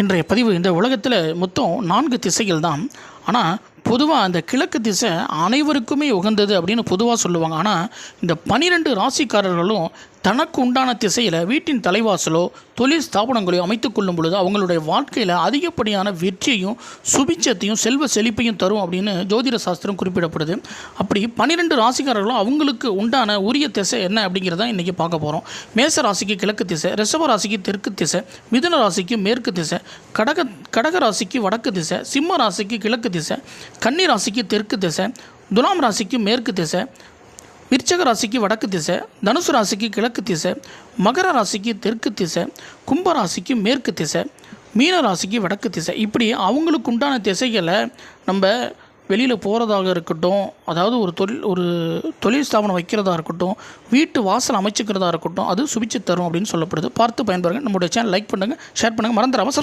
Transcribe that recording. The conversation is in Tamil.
இன்றைய பதிவு இந்த உலகத்தில் மொத்தம் 4 திசைகள் தான். ஆனால் பொதுவாக அந்த கிழக்கு திசை அனைவருக்குமே உகந்தது அப்படின்னு பொதுவாக சொல்லுவாங்க. ஆனால் இந்த 12 ராசிக்காரர்களும் தனக்கு உண்டான திசையில் வீட்டின் தலைவாசலோ தொழில் ஸ்தாபனங்களையோ அமைத்து கொள்ளும் பொழுது அவங்களுடைய வாழ்க்கையில் அதிகப்படியான வெற்றியையும் சுபிச்சத்தையும் செல்வ செழிப்பையும் தரும் அப்படின்னு ஜோதிட சாஸ்திரம் குறிப்பிடப்படுது. அப்படி 12 ராசிக்காரர்களும் அவங்களுக்கு உண்டான உரிய திசை என்ன அப்படிங்கிறத இன்றைக்கி பார்க்க போகிறோம். மேச ராசிக்கு கிழக்கு திசை, ரிஷப ராசிக்கு தெற்கு திசை, மிதுன ராசிக்கு மேற்கு திசை, கடக ராசிக்கு வடக்கு திசை, சிம்ம ராசிக்கு கிழக்கு திசை, கன்னி ராசிக்கு தெற்கு திசை, துலாம் ராசிக்கு மேற்கு திசை, விருச்சக ராசிக்கு வடக்கு திசை, தனுசு ராசிக்கு கிழக்கு திசை, மகர ராசிக்கு தெற்கு திசை, கும்ப ராசிக்கு மேற்கு திசை, மீன ராசிக்கு வடக்கு திசை. இப்படி அவங்களுக்கு உண்டான திசைகளை நம்ம வெளியில் போகிறதாக இருக்கட்டும், அதாவது ஒரு தொழில் ஸ்தாபனம் வைக்கிறதா இருக்கட்டும், வீட்டு வாசல் அமைச்சிக்கிறதா இருக்கட்டும், அது சுபிச்சு தரும் அப்படின்னு சொல்லப்படுது. பார்த்து பயன்பெறுங்க. நம்மளுடைய சேனல் லைக் பண்ணுங்கள், ஷேர் பண்ணுங்கள், மறந்துடாமல்